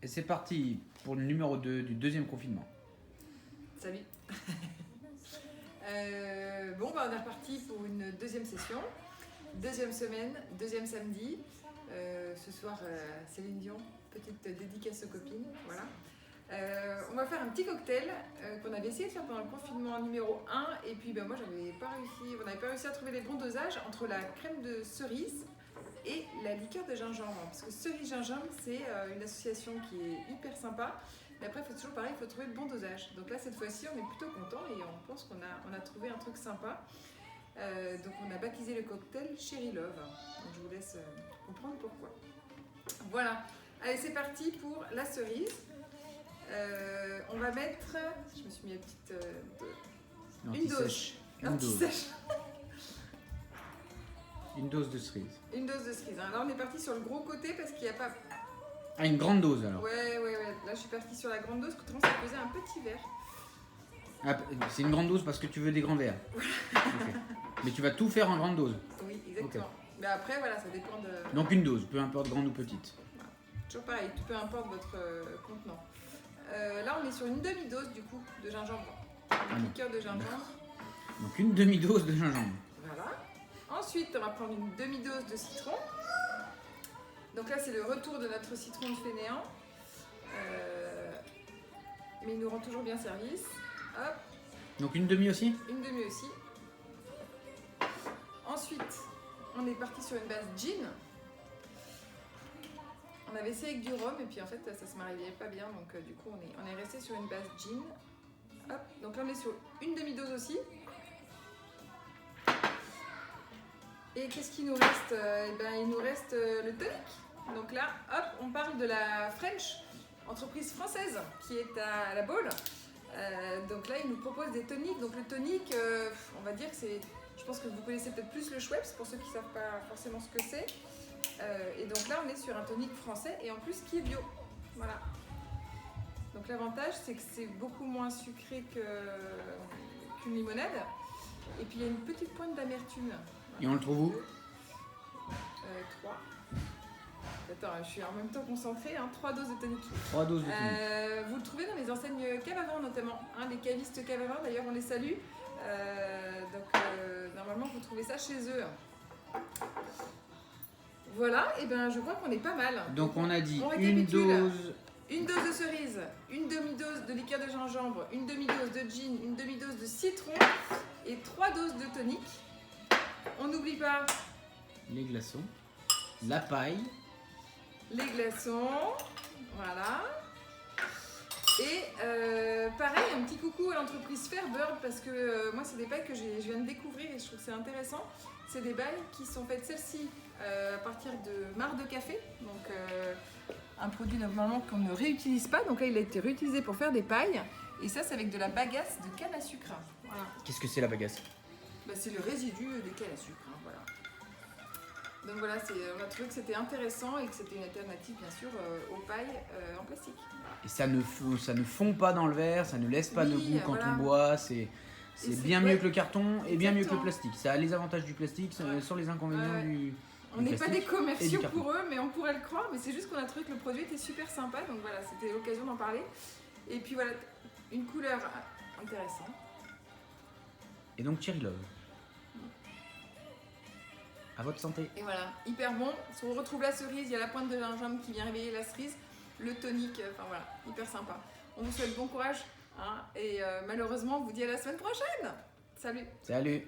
Et c'est parti pour le numéro 2 du deuxième confinement. Salut. Bon, bah, on est reparti pour une deuxième session. Deuxième semaine, deuxième samedi. Ce soir, Céline Dion, petite dédicace aux copines. Voilà. On va faire un petit cocktail qu'on avait essayé de faire pendant le confinement numéro 1. Et puis moi, on n'avait pas réussi à trouver les bons dosages entre la crème de cerise et la liqueur de gingembre. Parce que cerise gingembre, c'est une association qui est hyper sympa. Mais après, il faut toujours pareil, il faut trouver le bon dosage. Donc là, cette fois-ci, on est plutôt content et on pense qu'on a trouvé un truc sympa. Donc on a baptisé le cocktail Cherry Love. Donc je vous laisse comprendre pourquoi. Voilà. Allez, c'est parti pour la cerise. On va mettre... Je me suis mis une petite... une dose. Une dose. Sèche. Une dose de cerise. Une dose de cerise. Là, on est parti sur le gros côté parce qu'il n'y a pas... Ah, une grande dose alors. Ouais. Là, je suis partie sur la grande dose. Autrement, ça faisait un petit verre. Ah, c'est une grande dose parce que tu veux des grands verres. Okay. Mais tu vas tout faire en grande dose. Oui, exactement. Okay. Mais après, voilà, ça dépend de... Donc une dose, peu importe grande ou petite. Voilà. Toujours pareil, peu importe votre contenant. Là, on est sur une demi-dose du coup de gingembre. Une liqueur de gingembre. Donc une demi-dose de gingembre. Voilà. Ensuite, on va prendre une demi-dose de citron. Donc là, c'est le retour de notre citron de fainéant. Mais il nous rend toujours bien service. Hop. Donc une demi aussi? Une demi aussi. Ensuite, on est parti sur une base gin. On avait essayé avec du rhum et puis en fait ça se mariait pas bien, donc du coup on est resté sur une base gin. Hop. Donc là on est sur une demi-dose aussi. Et qu'est-ce qu'il nous reste? Il nous reste le tonic. Donc là, hop, on parle de la French, entreprise française qui est à la Baule. Donc là, ils nous proposent des toniques. Donc le tonic, on va dire que c'est... Je pense que vous connaissez peut-être plus le Schweppes, pour ceux qui ne savent pas forcément ce que c'est. Et donc là, on est sur un tonic français et en plus qui est bio. Voilà. Donc l'avantage, c'est que c'est beaucoup moins sucré qu'une limonade. Et puis il y a une petite pointe d'amertume. Voilà. Et on le trouve où? 3. Attends, je suis en même temps concentrée, 3 doses de tonic. 3 doses de tonic. Vous le trouvez dans les enseignes Cave à Vin notamment, les cavistes Cave à Vin, d'ailleurs on les salue. Normalement vous trouvez ça chez eux. Voilà, et je crois qu'on est pas mal. Donc on a dit une dose de cerise, une demi-dose de liqueur de gingembre, une demi-dose de gin, une demi-dose de citron et 3 doses de tonic. On n'oublie pas les glaçons, la paille, les glaçons, voilà. Et pareil, un petit coucou à l'entreprise Fairbird parce que moi c'est des pailles que je viens de découvrir et je trouve que c'est intéressant. C'est des pailles qui sont faites celles-ci à partir de marc de café, donc un produit normalement qu'on ne réutilise pas. Donc là il a été réutilisé pour faire des pailles et ça c'est avec de la bagasse de canne à sucre. Voilà. Qu'est-ce que c'est la bagasse? C'est le résidu des cannes à sucre, voilà. Donc voilà, on a trouvé que c'était intéressant et que c'était une alternative bien sûr aux pailles en plastique. Voilà. Et ça ne fond pas dans le verre, ça ne laisse pas de goût quand on boit, c'est bien mieux que le carton et bien mieux que le plastique. Ça a les avantages du plastique sans les inconvénients du On n'est pas des commerciaux pour eux, mais on pourrait le croire, mais c'est juste qu'on a trouvé que le produit était super sympa, donc voilà, c'était l'occasion d'en parler. Et puis voilà, une couleur intéressante. Et donc Cherry Love. À votre santé. Et voilà, hyper bon. Si on retrouve la cerise, il y a la pointe de gingembre qui vient réveiller la cerise, le tonic, enfin voilà, hyper sympa. On vous souhaite bon courage et malheureusement, on vous dit à la semaine prochaine. Salut. Salut.